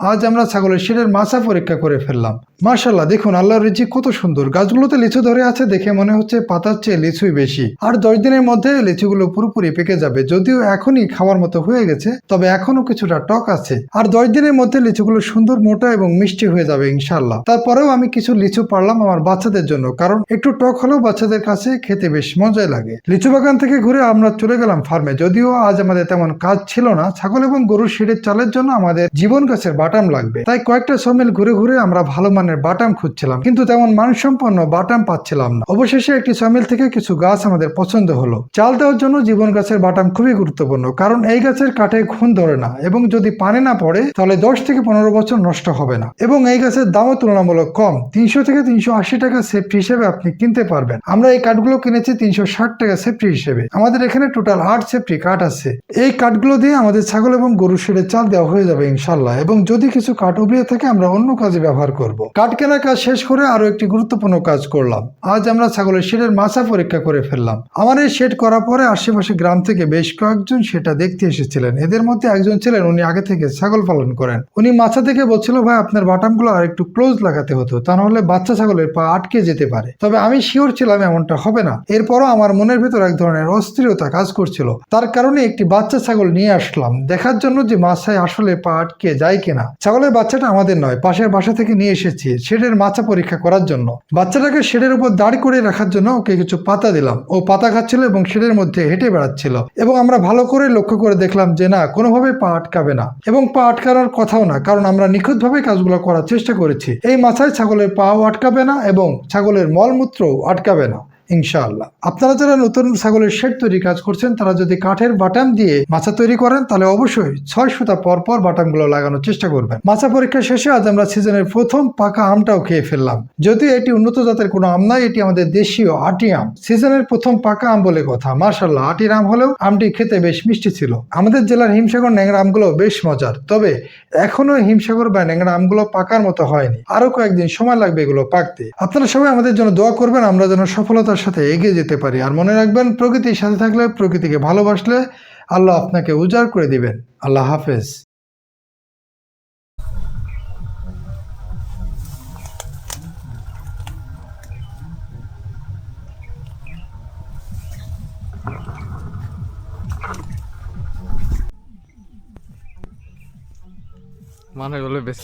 আজ আমরা ছাগলের শেডের মাছা পরীক্ষা করে ফেললাম। মাশাআল্লাহ, দেখুন আল্লাহর রিজিক কত সুন্দর। গাছগুলোতে লিচু ধরে আছে দেখে মনে হচ্ছে পাতার চেয়ে লিচুই বেশি। আর 10 দিনের মধ্যে লিচুগুলো পুরোপুরি পেকে যাবে। যদিও এখনই খাওয়ার মতো হয়ে গেছে, তবে এখনো কিছুটা টক আছে। আর 10 দিনের মধ্যে লিচুগুলো সুন্দর মোটা এবং মিষ্টি হয়ে যাবে ইনশাআল্লাহ। তারপরেও আমি কিছু লিচু পারলাম আমার বাচ্চাদের জন্য, কারণ একটু টক হলেও বাচ্চাদের কাছে খেতে বেশ মজাই লাগে। লিচু বাগান থেকে ঘুরে আমরা চলে গেলাম ফার্মে। যদিও আজ আমাদের তেমন কাজ ছিল না, ছাগল এবং গরুর শেডের চালের জন্য আমাদের জীবন গাছের বাটাম লাগবে। তাই কয়েকটা সমিল ঘুরে ঘুরে আমরা ভালো মানের বাটাম খুঁজছিলাম, কিন্তু তেমন মানসম্পন্ন বাটাম পাচ্ছিলাম না। অবশেষে একটি সমিল থেকে কিছু গাছ আমাদের পছন্দ হলো। চাল দেওয়ার জন্য জীবন গাছের বাটাম খুবই গুরুত্বপূর্ণ, কারণ এই গাছের কাঠে ঘুণ ধরে না এবং যদি পানি না পড়ে তাহলে 10 থেকে 15 বছর নষ্ট হবে না। এবং এই গাছের দামও তুলনামূলক কম, 300 থেকে 380 টাকা সেফটি হিসেবে আপনি কিনতে পারবেন। আমরা এই কাঠগুলো কিনেছি 360 টাকা সেফটি হিসেবে। আমাদের এখানে টোটাল 8 সেফটি কাঠ আছে। এই কাঠগুলো দিয়ে আমাদের ছাগল এবং গরুর শেডের চাল দেওয়া হয়ে যাবে ইনশাল্লাহ। এবং যদি কিছু কাঠ উবড়িয়ে থাকে আমরা অন্য কাজে ব্যবহার করব। কাঠ কেনার কাজ শেষ করে আরো একটি গুরুত্বপূর্ণ কাজ করলাম। আজ আমরা ছাগলের শেডের মাছা পরীক্ষা করে ফেললাম। আমার এই শেড করার পরে আশেপাশে গ্রাম থেকে বেশ কয়েকজন সেটা দেখতে এসেছিলেন। এদের মধ্যে একজন ছিলেন উনি আগে থেকে ছাগল পালন করেন। উনি মাছা দেখে বলছিল, ভাই আপনার বাটামগুলো আর একটু ক্লোজ লাগাতে হতো, তা নাহলে বাচ্চা ছাগলের পা আটকে যেতে পারে। তবে আমি শিওর ছিলাম এমনটা হবে না। এরপরও আমার মনের ভেতর এক ধরনের অস্থিরতা কাজ করছিল। তার কারণে একটি বাচ্চা ছাগল নিয়ে আসলাম দেখার জন্য যে মাছায় আসলে পা আটকে যায় কিনা। ছাগলের বাচ্চাটা আমাদের নয়, পাশের বাসা থেকে নিয়ে এসেছি শেডের মাছা পরীক্ষা করার জন্য। বাচ্চাটাকে শেডের উপর দাঁড় করে রাখার জন্য ওকে কিছু পাতা দিলাম। ও পাতা খাচ্ছিল এবং শেডের মধ্যে হেঁটে বেড়াচ্ছিল। এবং আমরা ভালো করে লক্ষ্য করে দেখলাম যে না, কোনোভাবে পা আটকাবে না এবং পা আটকানোর কথাও না, কারণ আমরা নিখুঁতভাবে কাজগুলো করার চেষ্টা করেছি। এই মাছায় ছাগলের পাও আটকাবে না এবং ছাগলের মলমূত্রও আটকাবে না ইনশাআল্লাহ। আপনারা যারা নতুন ছাগলের শেড তৈরি কাজ করছেন, তারা যদি কাঠের বাটাম দিয়ে মাছা তৈরি করেন তাহলে অবশ্যই 6 সুতা পর পর বাটামগুলো লাগানোর চেষ্টা করবেন। মাছা পরীক্ষা শেষে আজ আমরা সিজনের প্রথম পাকা আমটাও খেয়ে ফেললাম। যদিও এটি উন্নত জাতের কোনো আম নয়, এটি আমাদের দেশীয় আটি আম। সিজনের প্রথম পাকা আম বলে কথা। মাশাআল্লাহ, আটির আম হলেও আমটি খেতে বেশ মিষ্টি ছিল। আমাদের জেলার হিমসাগর ন্যাংরা আমগুলো বেশ মজার, তবে এখনো হিমসাগর বা ন্যাংরা আমগুলো পাকার মতো হয়নি। আরো কয়েকদিন সময় লাগবে এগুলো পাকতে। আপনারা সবাই আমাদের জন্য দোয়া করবেন, আমরা যেন সফলতার সাথে এগিয়ে যেতে পারি। আর মনে রাখবেন, প্রকৃতির সাথে থাকলে, প্রকৃতিকে ভালোবাসলে আল্লাহ আপনাকে উজাড় করে দিবেন। আল্লাহ হাফেজ। মানে বলে বেশ